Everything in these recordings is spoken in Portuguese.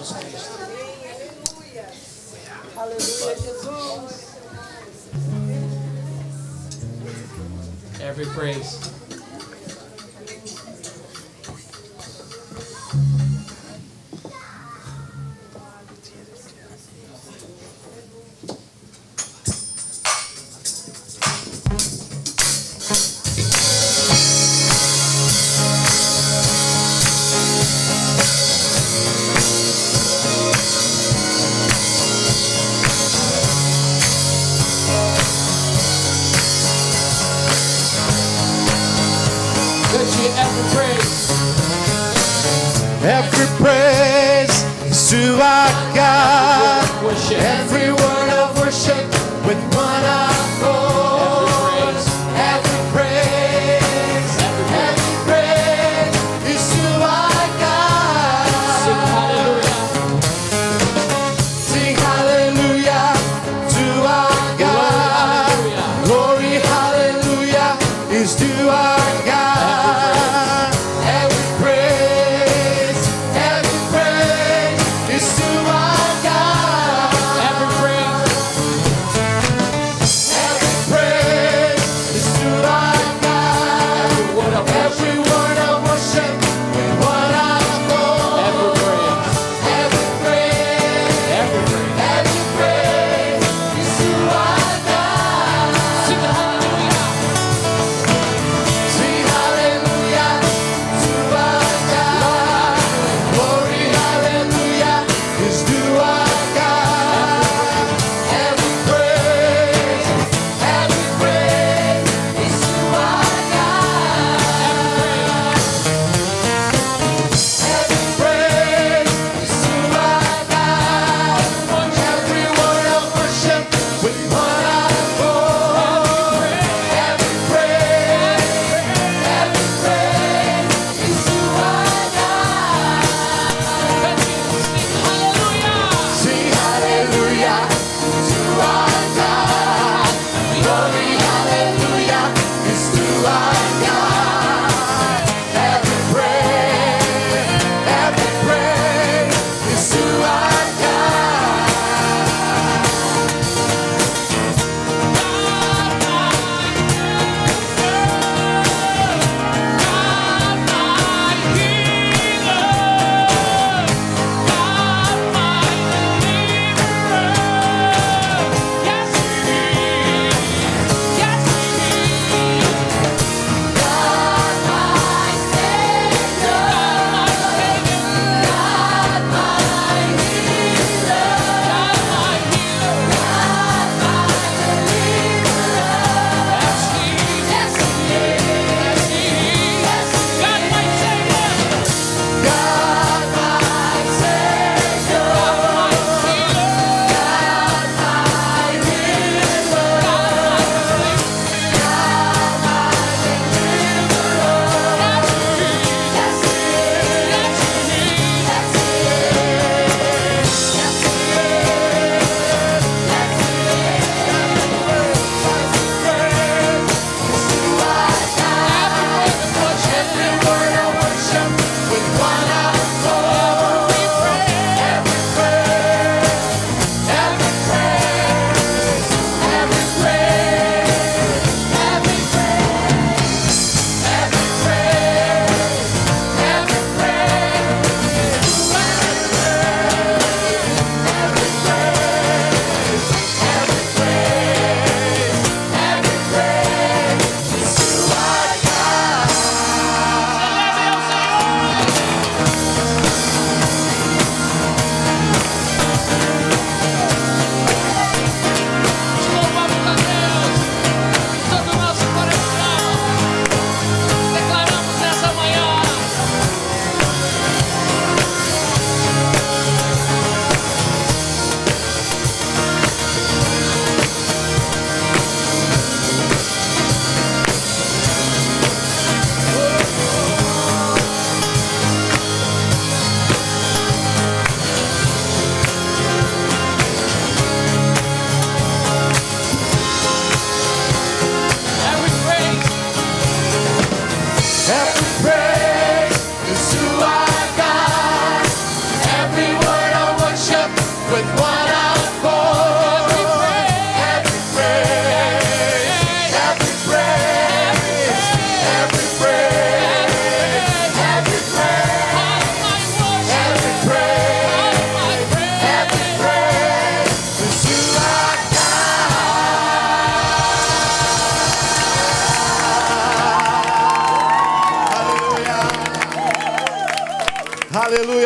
Jesus Cristo. Aleluia, Jesus. Every praise. Every praise is to our God. Every word of worship with one accord. Every praise is to our God. Sing hallelujah to our God. Glory, hallelujah is to our God. Every praise is to our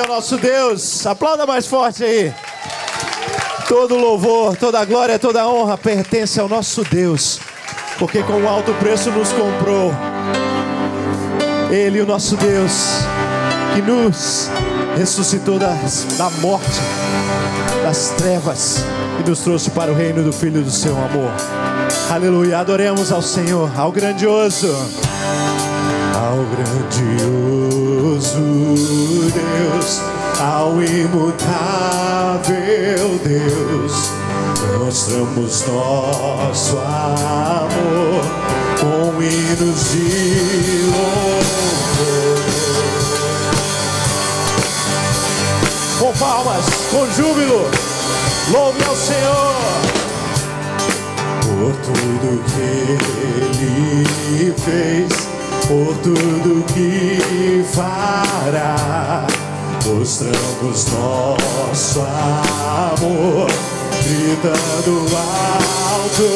nosso Deus. Aplauda mais forte aí. Todo louvor, toda glória, toda honra pertence ao nosso Deus, porque com alto preço nos comprou. Ele, o nosso Deus, que nos ressuscitou da morte, das trevas, e nos trouxe para o reino do Filho do seu amor. Aleluia, adoremos ao Senhor, ao grandioso Deus, ao imutável Deus. Mostramos nosso amor com hinos de louvor. Com palmas, com júbilo, louve ao Senhor por tudo que Ele fez, por tudo que fará. Mostramos nosso amor, gritando alto,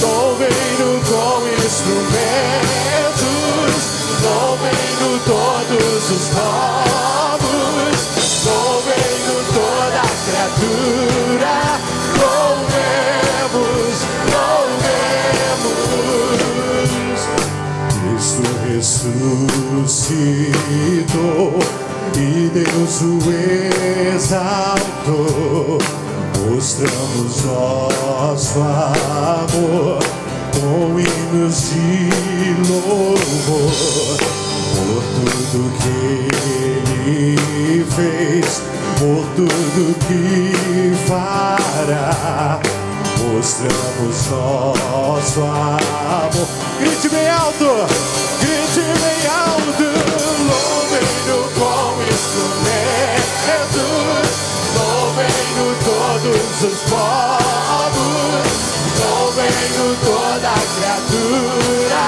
louvem-no com instrumentos, louvem-no todos os povos, louvem-no toda a criatura, louvemos, louvemos. Cristo ressuscitou e Deus o exaltou. Mostramos nosso amor com hinos de louvor, por tudo que Ele fez, por tudo que fará. Mostramos nosso amor. Grite bem alto, grite bem alto. Louvem-no com instrumentos, louvem-no todos os povos, louvem-no toda a criatura,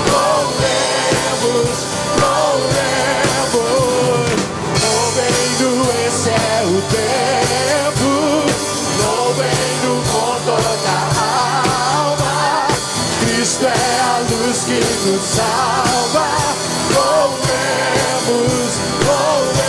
louvemos, louvemos, louvem-no, esse é o tempo, louvem-no com toda a alma. Cristo é a luz que nos salva, louvemos, louvemos,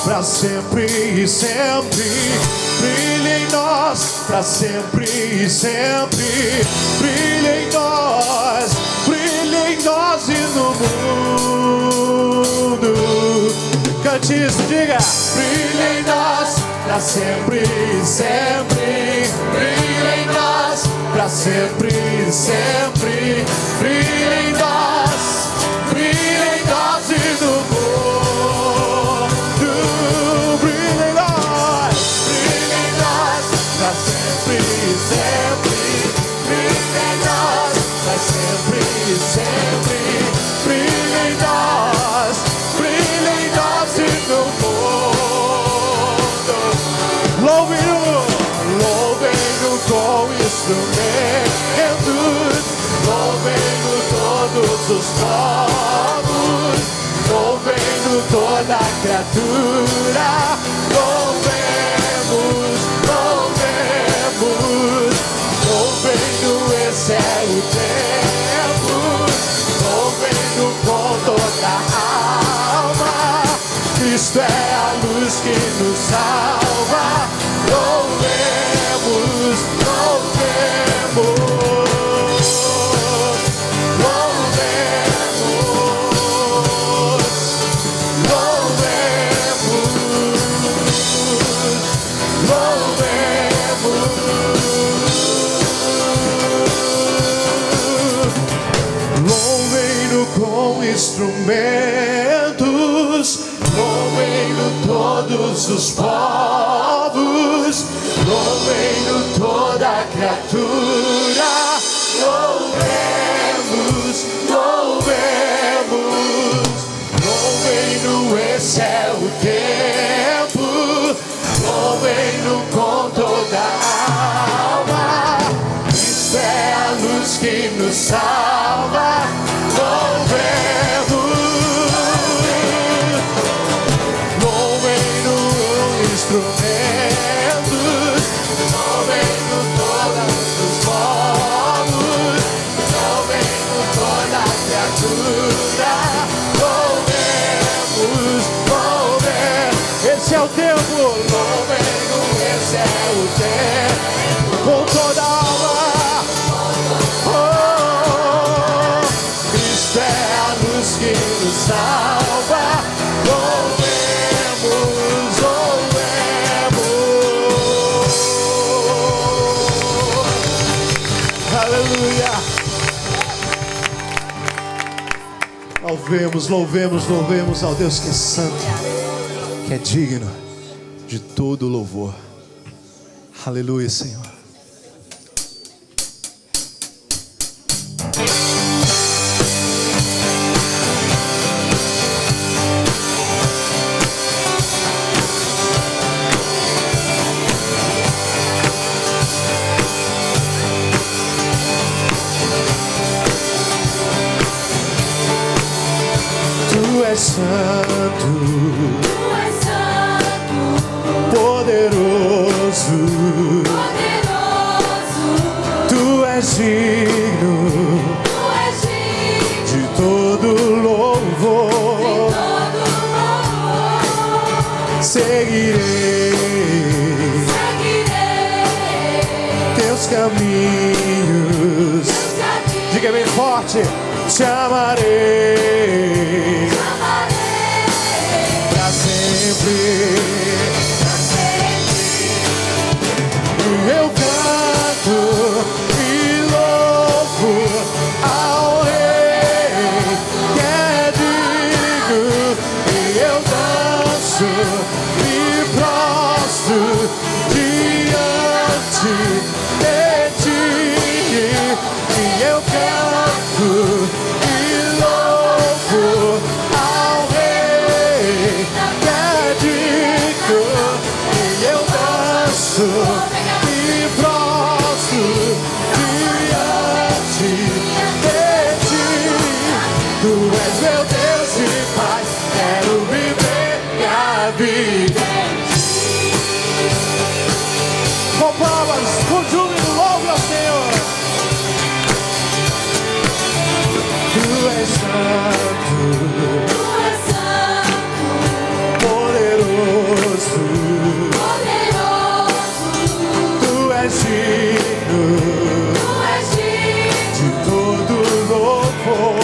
para sempre e sempre, brilha em nós, para sempre e sempre, brilha em nós e no mundo. Cante isso, diga, brilha em nós, para sempre e sempre, brilha em nós, para sempre e sempre, brilha em nós e no mundo. Sempre brilha em nós e no mundo. Louvem-no com instrumentos, louvem-no todos os povos, louvem-no toda a criatura, louvemos, louvemos, louvem-no, esse é o tempo, louvem-no com toda a alma. Cristo é a luz que nos salva, louvemos, louvemos, louvemos, louvemos, louvemos. Louvem-no com instrumentos, louvem-no todos os povos, louvem-no toda a criatura, louvemos, louvemos, louvem-no, esse é o tempo, louvem-no com toda a alma. Cristo é a luz que nos salva. tempo, louvemos, esse é o tempo, com toda a alma. Cristo é a luz que nos salva. Louvemos, louvemos. Aleluia. Louvemos, louvemos, louvemos ao Deus que é santo, que é digno de todo louvor. Aleluia, Senhor. Tu és santo, poderoso, tu és digno de todo louvor. Seguirei teus caminhos. Diga bem forte: te amarei pra sempre. Eu canto e louvo ao Rei que é digno, e eu danço e prostro diante de ti. E eu canto e louvo ao Rei que é digno, e eu danço e prostro diante de ti. Tu és meu Deus e Pai, quero viver minha vida. Com palmas, com júbilo, louve ao Senhor. Tu és santo, poderoso, tu és digno de todo louvor.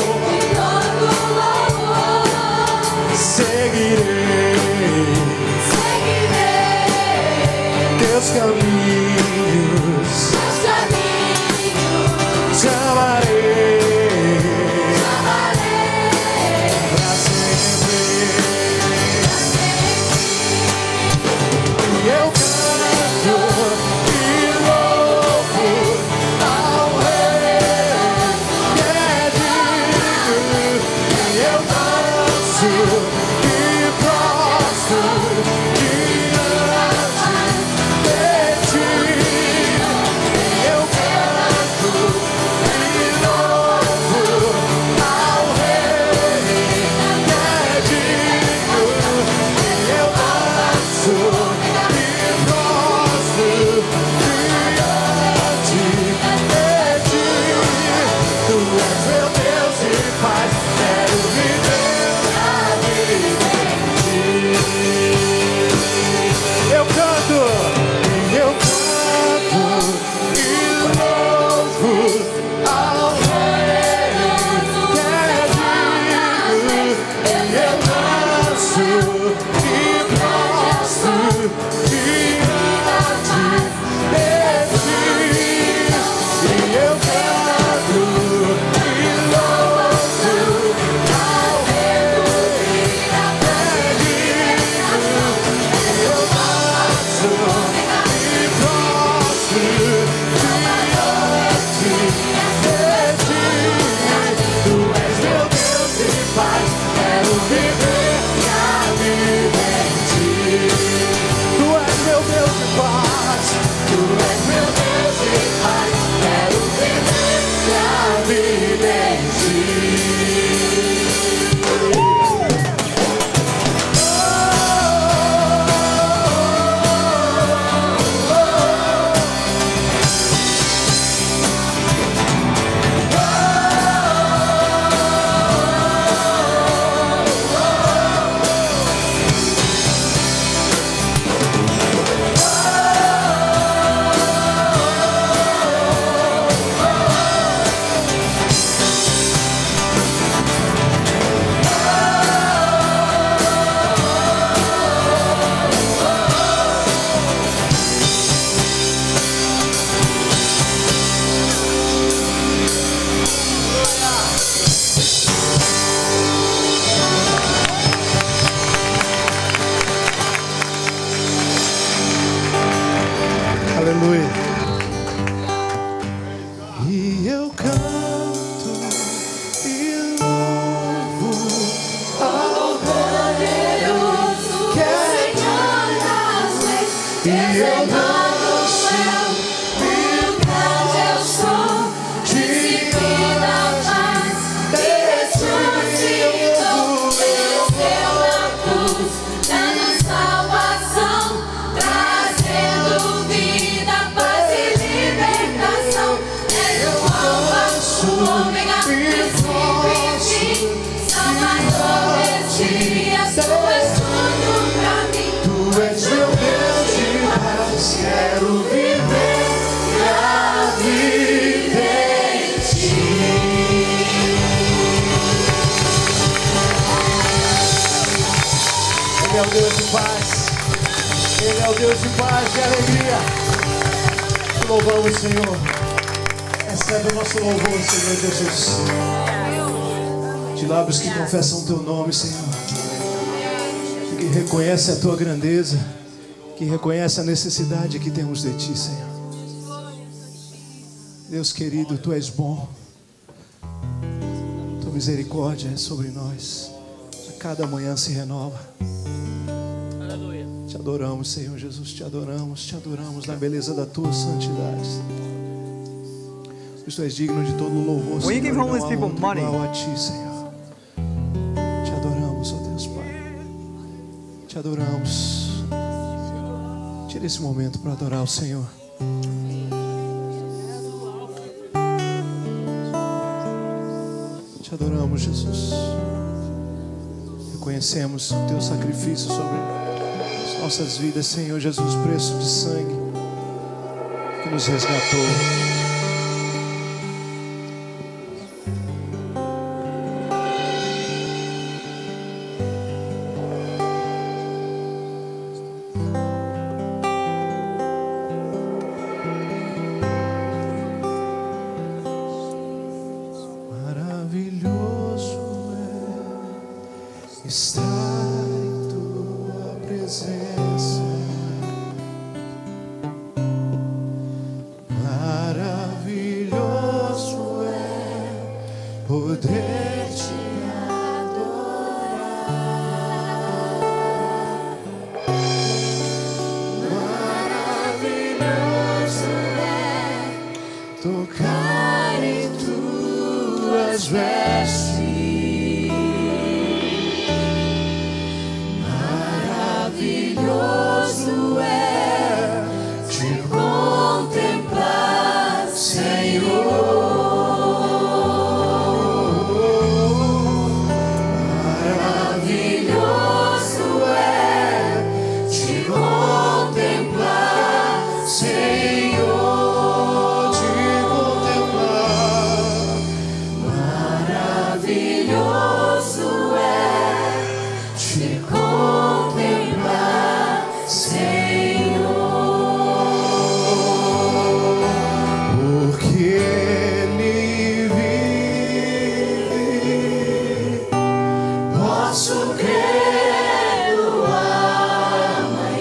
Seguirei teus caminhos, te amarei pra sempre. E eu canto e louvo ao Rei que é digno, e eu danço e prostro diante de ti. E eu canto e louvo ao Rei que é digno, e eu danço e prostro diante de ti. Tu és meu Deus e Pai, quero viver a vida. Ele é o Deus de paz. Ele é o Deus de paz e alegria. Te louvamos, Senhor. Recebe o nosso louvor, Senhor Jesus. De lábios que confessam o teu nome, Senhor. Que reconhece a tua grandeza. Que reconhece a necessidade que temos de ti, Senhor. Deus querido, tu és bom. Tua misericórdia é sobre nós. A cada manhã se renova. Te adoramos, Senhor Jesus. Te adoramos na beleza da tua santidade. Tu és digno de todo o louvor, Senhor. When you give homeless people money, igual a ti, Senhor. Te adoramos, ó Deus Pai. Te adoramos. Tira esse momento para adorar o Senhor. Te adoramos, Jesus. Reconhecemos o teu sacrifício sobre as nossas vidas, Senhor Jesus, preço de sangue que nos resgatou. Estar em tua presença, maravilhoso é poder te adorar. Maravilhoso é tocar em tuas vestes. Maravilhoso é te contemplar, Senhor. Maravilhoso é te contemplar, Senhor. Te contemplar. Maravilhoso é te contemplar, Senhor, porque Ele vive, posso crer no amanhã,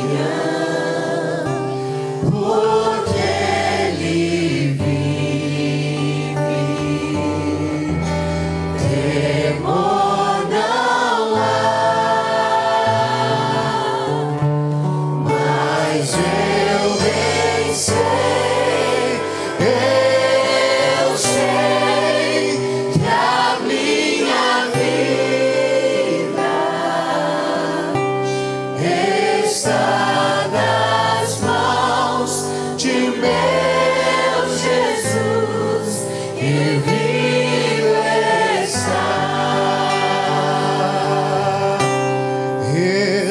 porque Ele vive, temor não há. Mas eu bem sei que a minha vida está nas mãos de meu Jesus, e vivo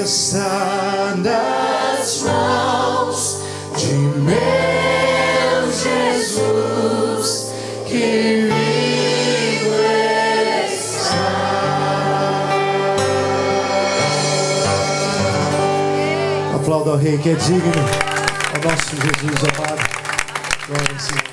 está nas mãos de meu Jesus, que vivo está. Aplauda ao Rei que é digno, ao nosso Jesus amado. Glória a Deus.